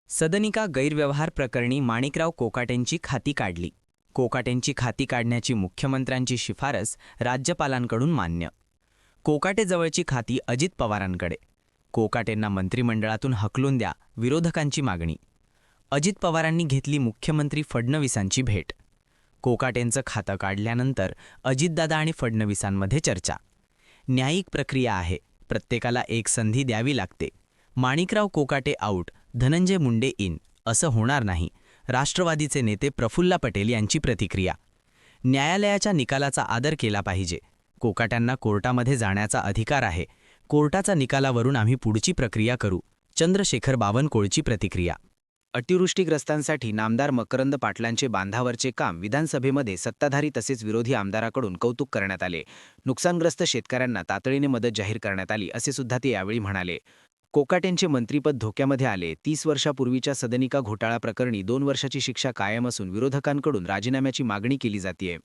सदनिका गैरव्यवहार प्रकरणी माणिकराव कोकाटेंची खाती काढली. कोकाटेंची खाती काढण्याची मुख्यमंत्र्यांची शिफारस राज्यपालांकडून मान्य. कोकाटेजवळची खाती अजित पवारांकडे. कोकाटेंना मंत्रिमंडळातून हकलून द्या, विरोधकांची मागणी. अजित पवारांनी घेतली मुख्यमंत्री फडणवीसांची भेट. कोकाटेंचं खातं काढल्यानंतर अजितदादा आणि फडणवीसांमध्ये चर्चा. न्यायिक प्रक्रिया आहे, प्रत्येकाला एक संधी द्यावी लागते. माणिकराव कोकाटे आऊट, धनंजय मुंडे इन, असं होणार नाही. राष्ट्रवादीचे नेते प्रफुल्ल पटेल यांची प्रतिक्रिया. न्यायालयाच्या निकालाचा आदर केला पाहिजे. कोकाट्यांना कोर्टामध्ये जाण्याचा अधिकार आहे. कोर्टाचा निकालावरून आम्ही पुढची प्रक्रिया करू. चंद्रशेखर बावनकुळेची प्रतिक्रिया. अतिवृष्टीग्रस्तांसाठी नामदार मकरंद पाटलांचे बांधावरचे काम विधानसभेमध्ये सत्ताधारी तसेच विरोधी आमदाराकडून कौतुक करण्यात आले. नुकसानग्रस्त शेतकऱ्यांना तातडीने मदत जाहीर करण्यात आली, असे सुद्धा ते यावेळी म्हणाले. कोकाटेंचे मंत्रिपद धोक्यामध्ये आले. 30 वर्षापूर्वीच्या सदनिका घोटाळा प्रकरणी 2 वर्षाची शिक्षा कायम असून विरोधकांकडून राजीनाम्याची मागणी केली जातेय.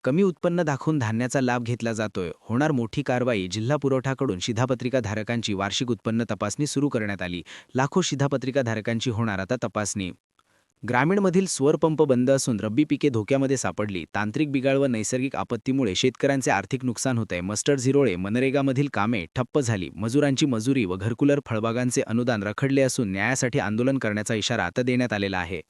कमी उत्पन्न दाखवून धान्याचा लाभ घेतला जातोय. होणार मोठी कारवाई. जिल्हा पुरवठाकडून शिधापत्रिका धारकांची वार्षिक उत्पन्न तपासणी सुरू करण्यात आली. लाखो शिधापत्रिका धारकांची होणार आता तपासणी. ग्रामीणमधील स्वरपंप बंद असून रब्बी पिके धोक्यामध्ये सापडली. तांत्रिक बिघाड व नैसर्गिक आपत्तीमुळे शेतकऱ्यांचे आर्थिक नुकसान होत आहे. मस्टर्ड झिरोळे मनरेगामधील कामे ठप्प झाली. मजुरांची मजुरी व घरकुलर फळबागांचे अनुदान रखडले असून न्यायासाठी आंदोलन करण्याचा इशारा आता देण्यात आलेला आहे.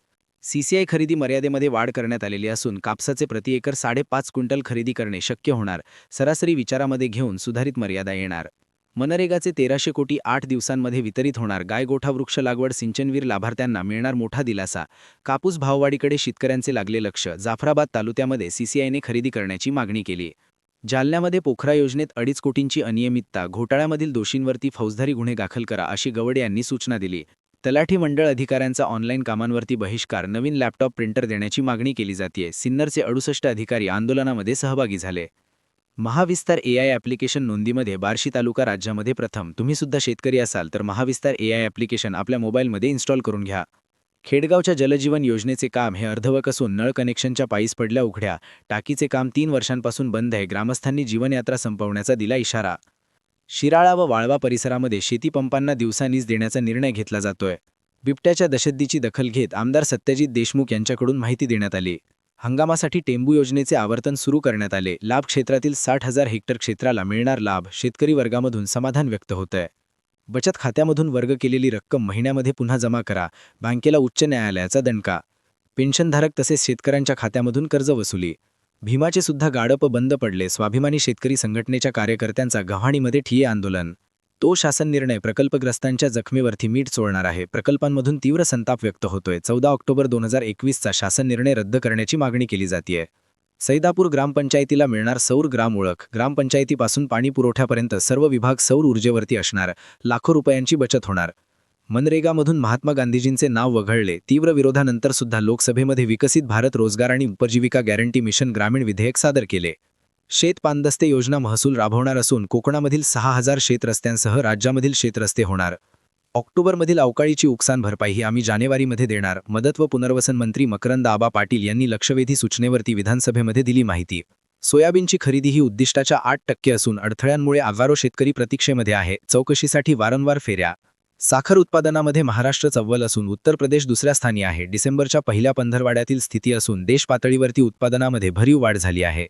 सीसीआय खरेदी मर्यादेमध्ये वाढ करण्यात आलेली असून कापसाचे प्रति एकर 5.5 क्विंटल खरेदी करणे शक्य होणार. सरासरी विचारामध्ये घेऊन सुधारित मर्यादा येणार. मनरेगाचे 1300 कोटी 8 दिवसांमध्ये वितरित होणार. गायगोठा वृक्ष लागवड सिंचनवीर लाभार्थ्यांना मिळणार मोठा दिलासा. कापूस भाववाढीकडे शेतकऱ्यांचे लागले लक्ष. जाफराबाद तालुक्यामध्ये सीसीआयने खरेदी करण्याची मागणी केली. जालन्यामध्ये पोखरा योजनेत 2.5 कोटींची अनियमितता. घोटाळ्यामधील दोषींवरती फौजदारी गुन्हे दाखल करा, अशी गवडे यांनी सूचना दिली. तलाठी मंडळ अधिकाऱ्यांचा ऑनलाईन कामांवरती बहिष्कार. नवीन लॅपटॉप प्रिंटर देण्याची मागणी केली जाते. सिन्नरचे 68 अधिकारी आंदोलनामध्ये सहभागी झाले. महाविस्तार एआय ॲप्लिकेशन नोंदीमध्ये बार्शी तालुका राज्यामध्ये प्रथम. तुम्ही सुद्धा शेतकरी असाल तर महाविस्तार एआय ॲप्लिकेशन आपल्या मोबाईलमध्ये इन्स्टॉल करून घ्या. खेडगावच्या जलजीवन योजनेचे काम हे अर्धवट असून नळ कनेक्शनच्या पायीस पडल्या उघड्या. टाकीचे काम 3 वर्षांपासून बंद आहे. ग्रामस्थांनी जीवनयात्रा संपवण्याचा दिला इशारा. शिराळा व वाळवा परिसरामध्ये शेतीपंपांना दिवसानीज देण्याचा निर्णय घेतला जातोय. बिबट्याच्या दहशतीची दखल घेत आमदार सत्यजित देशमुख यांच्याकडून माहिती देण्यात आली. हंगामासाठी टेंबू योजनेचे आवर्तन सुरू करण्यात आले. लाभ क्षेत्रातील 60,000 हेक्टर क्षेत्राला मिळणार लाभ. शेतकरी वर्गामधून समाधान व्यक्त होत आहे. बचत खात्यामधून वर्ग केलेली रक्कम महिन्यामध्ये पुन्हा जमा करा. बँकेला उच्च न्यायालयाचा दणका. पेन्शनधारक तसेच शेतकऱ्यांच्या खात्यामधून कर्ज वसुली. भीमाचे सुद्धा गाडप बंद पडले. स्वाभिमानी शेतकरी संघटनेच्या कार्यकर्त्यांचा गव्हाणीमध्ये ठिय्या आंदोलन. तो शासन निर्णय प्रकल्पग्रस्तांच्या जखमेवरती मीठ चोळणार आहे. प्रकल्पांमधून तीव्र संताप व्यक्त होतोय. 14 ऑक्टोबर 2021चा शासन निर्णय रद्द करण्याची मागणी केली जातेय. सैदापूर ग्रामपंचायतीला मिळणार सौर ग्राम ओळख. ग्रामपंचायतीपासून पाणी पुरवठ्यापर्यंत सर्व विभाग सौर ऊर्जेवरती असणार. लाखो रुपयांची बचत होणार. मनरेगामधून महात्मा गांधीजींचे नाव वगळले. तीव्र विरोधानंतर सुद्धा लोकसभेमध्ये विकसित भारत रोजगार आणि उपजीविका गॅरंटी मिशन ग्रामीण विधेयक सादर केले. शेत पानदस्ते योजना महसूल राबवणार असून कोकणामधील 6,000 शेतरस्त्यांसह राज्यामधील शेतरस्ते होणार. ऑक्टोबरमधील अवकाळीची नुकसान भरपाई ही आम्ही जानेवारीमध्ये देणार. मदत व पुनर्वसन मंत्री मकरंद आबा पाटील यांनी लक्षवेधी सूचनेवरती विधानसभेमध्ये दिली माहिती. सोयाबीनची खरेदी ही उद्दिष्टाच्या 8% असून अडथळ्यांमुळे हजारो शेतकरी प्रतीक्षेमध्ये आहे. चौकशीसाठी वारंवार फेऱ्या. साखर उत्पादनामध्ये महाराष्ट्र अव्वल असून उत्तर प्रदेश दुसऱ्या स्थानी आहे. डिसेंबरच्या पहिल्या पंधरवड्यातील स्थिती असून देश पातळीवरती उत्पादनामध्ये भरीव वाढ झाली आहे.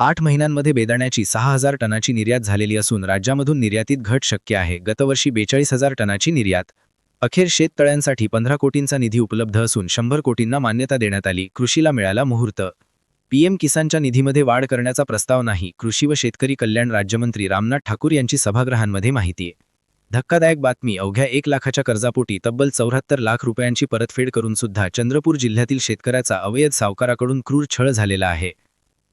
8 महिन्यांमध्ये बेदाण्याची 6,000 टनाची निर्यात झालेली असून राज्यामधून निर्यातीत घट शक्य आहे. गतवर्षी 42,000 टनाची निर्यात. अखेर शेततळ्यांसाठी 15 कोटींचा निधी उपलब्ध असून 100 कोटींना मान्यता देण्यात आली. कृषीला मिळाला मुहूर्त. पीएम किसानच्या निधीमध्ये वाढ करण्याचा प्रस्ताव नाही. कृषी व शेतकरी कल्याण राज्यमंत्री रामनाथ ठाकूर यांची सभागृहांमध्ये माहिती. धक्कादायक बातमी. अवघ्या 1 लाखाच्या कर्जापोटी तब्बल 74 लाख रुपयांची परतफेड करून सुद्धा चंद्रपूर जिल्ह्यातील शेतकऱ्याचा अवैध सावकाराकडून क्रूर छळ झालेला आहे.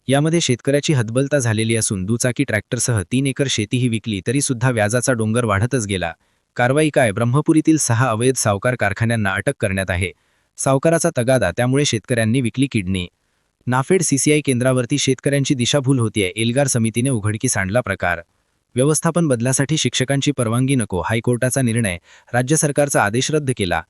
यामध्ये शेतकऱ्याची हतबलता झालेली असून दुचाकी ट्रॅक्टरसह 3 एकर शेतीही विकली तरी सुद्धा व्याजाचा डोंगर वाढतच गेला. कारवाई काय? ब्रह्मपुरीतील 6 अवैध सावकार कारखान्यांना अटक करण्यात आहे. सावकाराचा तगादा, त्यामुळे शेतकऱ्यांनी विकली किडनी. नाफेड सीसीआय केंद्रावरती शेतकऱ्यांची दिशाभूल होतीये. एल्गार समितीने उघडकीस आणला प्रकार. व्यवस्थापन बदलासाठी शिक्षकांची परवानगी नको. हायकोर्टाचा निर्णय. राज्य सरकारचा आदेश रद्द केला.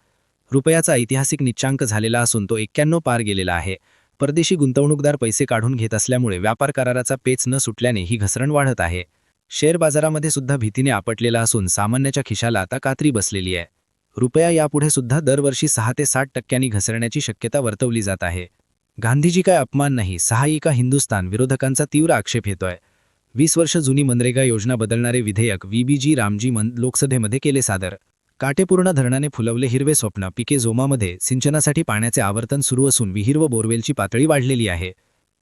रुपयाचा ऐतिहासिक निच्चांक झालेला असून तो 91 पार गेलेला आहे. परदेशी गुंतवणूकदार पैसे काढून घेत असल्यामुळे व्यापार कराराचा पेच न सुटल्याने ही घसरण वाढत आहे. शेअर बाजारामध्ये सुद्धा भीतीने आपटलेला असून सामान्याच्या खिशाला आता कात्री बसलेली आहे. रुपया यापुढे सुद्धा दरवर्षी 6 ते 7% घसरण्याची शक्यता वर्तवली जात आहे. गांधीजी काय अपमान नाही, सहाय्यी का हिंदुस्थान, विरोधकांचा तीव्र आक्षेप येतोय. 20 वर्ष जुनी मनरेगा योजना बदलणारे विधेयक VBG रामजी लोकसभेमध्ये केले सादर. काटेपूर्ण धरणाने फुलवले हिरवे स्वप्न, पिके जोमामध्ये, सिंचनासाठी पाण्याचे आवर्तन सुरू असून विहीर व बोरवेलची पातळी वाढलेली आहे.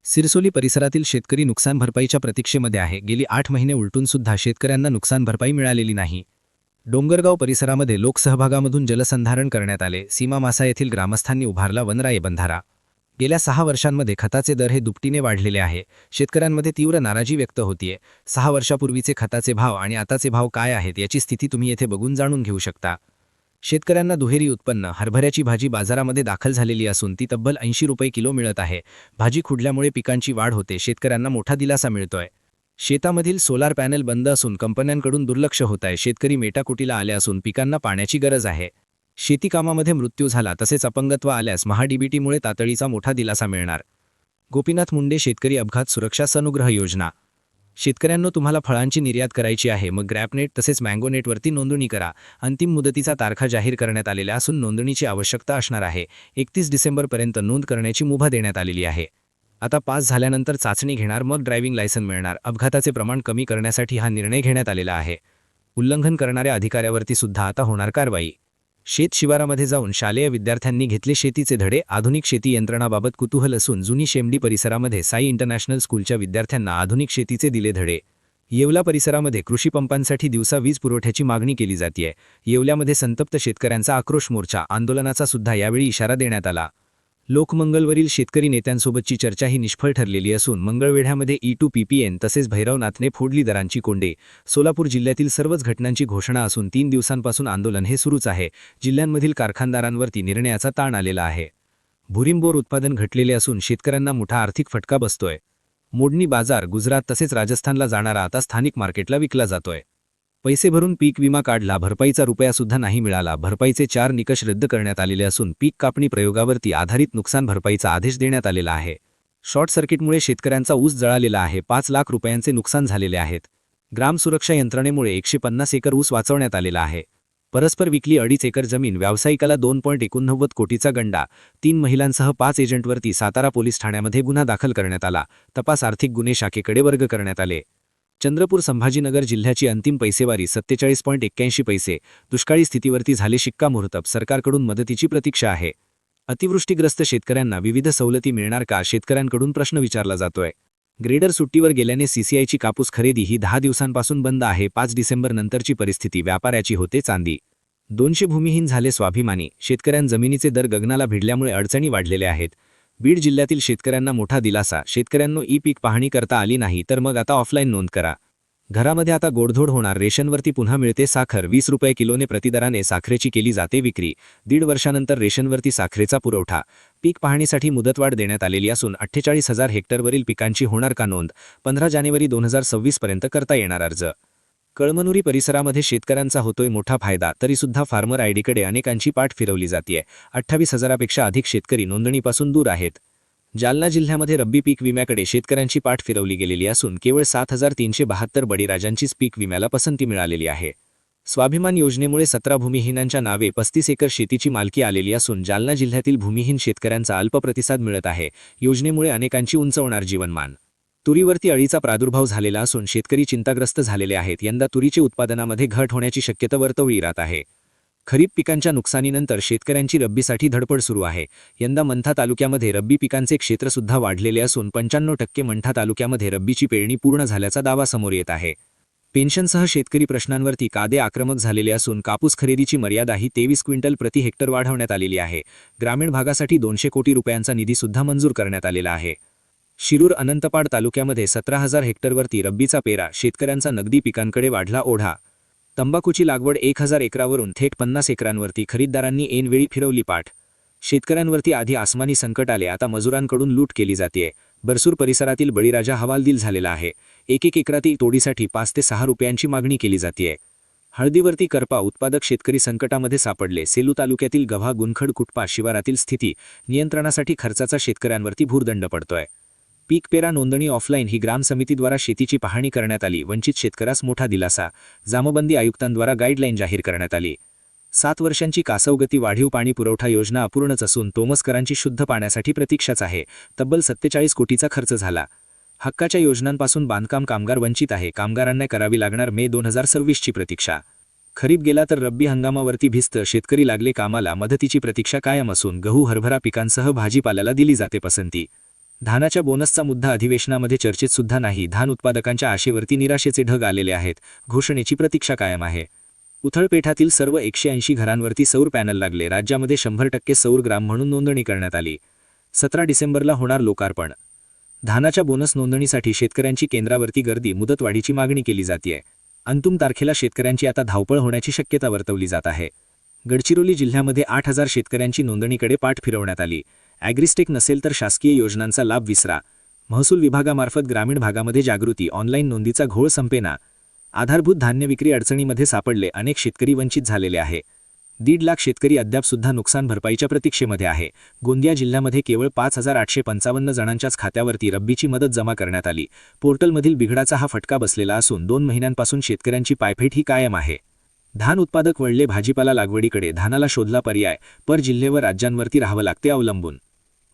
सिरसोली परिसरातील शेतकरी नुकसान भरपाईच्या प्रतीक्षेमध्ये आहे. गेली 8 महिने उलटून सुद्धा शेतकऱ्यांना नुकसान भरपाई मिळालेली नाही. डोंगरगाव परिसरामध्ये लोकसहभागामधून जलसंधारण करण्यात आले. सीमा मासा येथील ग्रामस्थांनी उभारला वनराई बंधारा. गेल्या 6 वर्षांमध्ये खताचे दर हे दुपटीने वाढलेले आहे. शेतकऱ्यांमध्ये तीव्र नाराजी व्यक्त होतीये. 6 वर्षापूर्वीचे खताचे भाव आणि आताचे भाव काय आहेत याची स्थिती तुम्ही येथे बघून जाणून घेऊ शकता. शेतकऱ्यांना दुहेरी उत्पन्न, हरभऱ्याची भाजी बाजारामध्ये दाखल झालेली असून ती तब्बल 80 रुपये किलो मिळत आहे. भाजी खुडल्यामुळे पिकांची वाढ होते, शेतकऱ्यांना मोठा दिलासा मिळतोय. शेतामधील सोलार पॅनल बंद असून कंपन्यांकडून दुर्लक्ष होत आहे. शेतकरी मेटाकुटीला आले असून पिकांना पाण्याची गरज आहे. शेती कामामध्ये मृत्यू झाला तसेच अपंगत्व आल्यास महाडीबीटीमुळे तातडीचा मोठा दिलासा मिळणार. गोपीनाथ मुंडे शेतकरी अपघात सुरक्षा सनुग्रह योजना. शेतकऱ्यांनो, तुम्हाला फळांची निर्यात करायची आहे मग ग्रॅपनेट तसेच मँगोनेटवरती नोंदणी करा. अंतिम मुदतीचा तारखा जाहीर करण्यात आलेल्या असून नोंदणीची आवश्यकता असणार आहे. 31 डिसेंबरपर्यंत नोंद करण्याची मुभा देण्यात आलेली आहे. आता पास झाल्यानंतर चाचणी घेणार मग ड्रायव्हिंग लायसन मिळणार. अपघाताचे प्रमाण कमी करण्यासाठी हा निर्णय घेण्यात आलेला आहे. उल्लंघन करणाऱ्या अधिकाऱ्यावरती सुद्धा आता होणार कारवाई. शेत शिवारामध्ये जाऊन शालेय विद्यार्थ्यांनी घेतले शेतीचे धडे. आधुनिक शेती यंत्रणाबाबत कुतूहल असून जुनी शेमडी परिसरामध्ये साई इंटरनॅशनल स्कूलच्या विद्यार्थ्यांना आधुनिक शेतीचे दिले धडे. येवला परिसरामध्ये कृषी पंपांसाठी दिवसा वीज पुरवठ्याची मागणी केली जातीये. येवल्यामध्ये संतप्त शेतकऱ्यांचा आक्रोश मोर्चा, आंदोलनाचा सुद्धा यावेळी इशारा देण्यात आला. लोकमंगलवरील शेतकरी नेत्यांसोबतची चर्चा ही निष्फळ ठरलेली असून मंगळवेढ्यामध्ये E2PPN तसेच भैरवनाथने फोडली दरांची कोंडे. सोलापूर जिल्ह्यातील सर्वच घटनांची घोषणा असून 3 दिवसांपासून आंदोलन हे सुरूच आहे. जिल्ह्यांमधील कारखानदारांवरती निर्णयाचा ताण आलेला आहे. भुरीमबोर उत्पादन घटलेले असून शेतकऱ्यांना मोठा आर्थिक फटका बसतोय. मोडणी बाजार गुजरात तसेच राजस्थानला जाणारा आता स्थानिक मार्केटला विकला जातोय. पैसे भरून पीक विमा काढला, भरपाईचा रुपया सुद्धा नाही मिळाला. भरपाईचे 4 निकष रद्द करण्यात आलेले असून पीक कापणी प्रयोगावरती आधारित नुकसान भरपाईचा आदेश देण्यात आलेला आहे. शॉर्ट सर्किटमुळे शेतकऱ्यांचा ऊस जळालेला आहे. 5 लाख रुपयांचे नुकसान झालेले आहेत. ग्राम सुरक्षा यंत्रणेमुळे 150 एकर ऊस वाचवण्यात आलेला आहे. परस्पर विकली 2.5 एकर जमीन, व्यावसायिकाला 2.89 कोटीचा गंडा. 3 महिलांसह 5 एजंटवरती सातारा पोलीस ठाण्यामध्ये गुन्हा दाखल करण्यात आला. तपास आर्थिक गुन्हे शाखेकडे वर्ग करण्यात आले. चंद्रपूर संभाजीनगर जिल्ह्याची अंतिम पैसेवारी 47.81 पैसे. दुष्काळी स्थितीवरती झाले शिक्कामोर्तब. सरकारकडून मदतीची प्रतीक्षा आहे. अतिवृष्टीग्रस्त शेतकऱ्यांना विविध सवलती मिळणार का? शेतकऱ्यांकडून प्रश्न विचारला जातोय. ग्रेडर सुट्टीवर गेल्याने CCIची कापूस खरेदी ही 10 दिवसांपासून बंद आहे. 5 डिसेंबर नंतरची परिस्थिती व्यापाऱ्याची होते चांदी. 200 भूमिहीन झाले स्वाभिमानी. जमिनीचे दर गगनाला भिडल्यामुळे अडचणी वाढलेल्या आहेत. बीड जिल्ह्यातील शेतकऱ्यांना मोठा दिलासा. शेतकऱ्यांनो, पीक पाहणी करता आली नाही तर मग आता ऑफलाईन नोंद करा. घरामध्ये आता गोडधोड होणार. रेशनवरती पुन्हा मिळते साखर. 20 रुपये किलोने प्रतिदराने साखरेची केली जाते विक्री. 1.5 वर्षानंतर रेशनवरती साखरेचा पुरवठा. पीक पाहणीसाठी मुदतवाढ देण्यात आलेली असून 48,000 हेक्टरवरील पिकांची होणार का नोंद? 15 जानेवारी 2026 पर्यंत करता येणार अर्ज. कळमनुरी परिसरामध्ये शेतकऱ्यांचा होतोय मोठा फायदा. तरीसुद्धा फार्मर आयडीकडे अनेकांची पाठ फिरवली जातीये. 28,000पेक्षा अधिक शेतकरी नोंदणीपासून दूर आहेत. जालना जिल्ह्यामध्ये रब्बी पीक विम्याकडे शेतकऱ्यांची पाठ फिरवली गेलेली असून केवळ 7,372 बळीराजांचीच पीक विम्याला पसंती मिळालेली आहे. स्वाभिमान योजनेमुळे 17 भूमिहीनांच्या नावे 35 एकर शेतीची मालकी आलेली असून जालना जिल्ह्यातील भूमिहीन शेतकऱ्यांचा अल्प प्रतिसाद मिळत आहे. योजनेमुळे अनेकांची उंचवणार जीवनमान. तुरीवरती अळीचा प्रादुर्भाव झालेला असून शेतकरी चिंताग्रस्त झालेले आहेत. यंदा तुरीचे उत्पादनामध्ये घट होण्याची शक्यता वर्तवली जात आहे. खरीप पिकांच्या नुकसानीनंतर शेतकऱ्यांची रब्बीसाठी धडपड सुरू आहे. यंदा मंठा तालुक्यामध्ये रब्बी पिकांचे क्षेत्रसुद्धा वाढलेले असून 95% मंठा तालुक्यामध्ये रब्बीची पेरणी पूर्ण झाल्याचा दावा समोर येत आहे. पेन्शनसह शेतकरी प्रश्नांवरती कायदे आक्रमक झालेले असून कापूस खरेदीची मर्यादा ही 23 क्विंटल प्रति हेक्टर वाढवण्यात आलेली आहे. ग्रामीण भागासाठी 200 कोटी रुपयांचा निधीसुद्धा मंजूर करण्यात आलेला आहे. शिरूर अनंतपाड तालुक्यामध्ये 17,000 हेक्टरवरती रब्बीचा पेरा. शेतकऱ्यांचा नगदी पिकांकडे वाढला ओढा. तंबाखूची लागवड 1,000 एकरावरून थेट 50 एकरांवरती खरीददारांनी ऐनवेळी फिरवली पाठ. शेतकऱ्यांवरती आधी आसमानी संकट आले, आता मजुरांकडून लूट केली जाते. बरसूर परिसरातील बळीराजा हवालदिल झालेला आहे. 1 एकरातील तोडीसाठी 5 ते 6 रुपयांची मागणी केली जाते. हळदीवरती करपा. उत्पादक शेतकरी संकटामध्ये सापडले. सेलू तालुक्यातील गव्हा गुनखड कुटपा शिवारातील स्थिती नियंत्रणासाठी खर्चाचा शेतकऱ्यांवरती भूर्दंड पडतोय. पीक पेरा नोंदणी ऑफलाईन ही ग्राम समितीद्वारा शेतीची पाहणी करण्यात आली. वंचित शेतकऱ्यास मोठा दिलासा. जामबंदी आयुक्तांद्वारा गाईडलाईन जाहीर करण्यात आली. 7 वर्षांची कासवगती वाढीव पाणी पुरवठा योजना अपूर्णच असून तोमसकरांची शुद्ध पाण्यासाठी प्रतीक्षाच आहे. तब्बल 47 कोटीचा खर्च झाला. हक्काच्या योजनांपासून बांधकाम कामगार वंचित आहे. कामगारांना करावी लागणार मे 2026ची प्रतीक्षा. खरीप गेला तर रब्बी हंगामावरती भिस्त. शेतकरी लागले कामाला. मदतीची प्रतीक्षा कायम असून गहू हरभरा पिकांसह भाजीपाल्याला दिली जाते पसंती. धानाच्या बोनसचा मुद्दा अधिवेशनामध्ये चर्चेत सुद्धा नाही. धान उत्पादकांच्या आशेवरती निराशेचे ढग आलेले आहेत. घोषणेची प्रतीक्षा कायम आहे. उथळपेठातील सर्व 180 घरांवरती सौर पॅनल लागले. राज्यामध्ये 100% सौर ग्राम म्हणून नोंदणी करण्यात आली. 17 डिसेंबरला होणार लोकार्पण. धानाच्या बोनस नोंदणीसाठी शेतकऱ्यांची केंद्रावरती गर्दी. मुदतवाढीची मागणी केली जातेय. अंतिम तारखेला शेतकऱ्यांची आता धावपळ होण्याची शक्यता वर्तवली जात आहे. गडचिरोली जिल्ह्यामध्ये 8,000 शेतकऱ्यांची नोंदणीकडे पाठ फिरवण्यात आली. ॲग्रिस्टेक नसेल तर शासकीय योजनांचा लाभ विसरा. महसूल विभागामार्फत ग्रामीण भागामध्ये जागृती. ऑनलाईन नोंदीचा घोळ संपेना. आधारभूत धान्य विक्री अडचणीमध्ये सापडले. अनेक शेतकरी वंचित झालेले आहे. 1.5 लाख शेतकरी अद्यापसुद्धा नुकसान भरपाईच्या प्रतीक्षेमध्ये आहे. गोंदिया जिल्ह्यामध्ये केवळ 5,855 जणांच्याच खात्यावरती रब्बीची मदत जमा करण्यात आली. पोर्टलमधील बिघाडाचा हा फटका बसलेला असून 2 महिन्यांपासून शेतकऱ्यांची पायपीट ही कायम आहे. धान उत्पादक वळले भाजीपाला लागवडीकडे. धानाला शोधला पर्याय. पर जिल्ह्यावर राज्यांवरती राहावं लागते अवलंबून.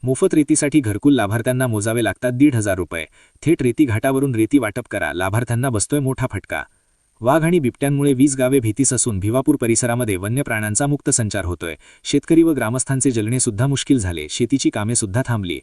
मोफत रेतीसाठी घरकुल लाभार्थ्यांना मोजावे लागतात 1,500 रुपये. थेट रेती घाटावरून रेती वाटप करा. लाभार्थ्यांना बसतोय मोठा फटका. वाघ आणि बिबट्यांमुळे 20 गावे भीतीस असून भिवापूर परिसरामध्ये वन्य प्राण्यांचा मुक्त संचार होतोय. शेतकरी व ग्रामस्थांचे जगणे सुद्धा मुश्किल झाले. शेतीची कामे सुद्धा थांबली.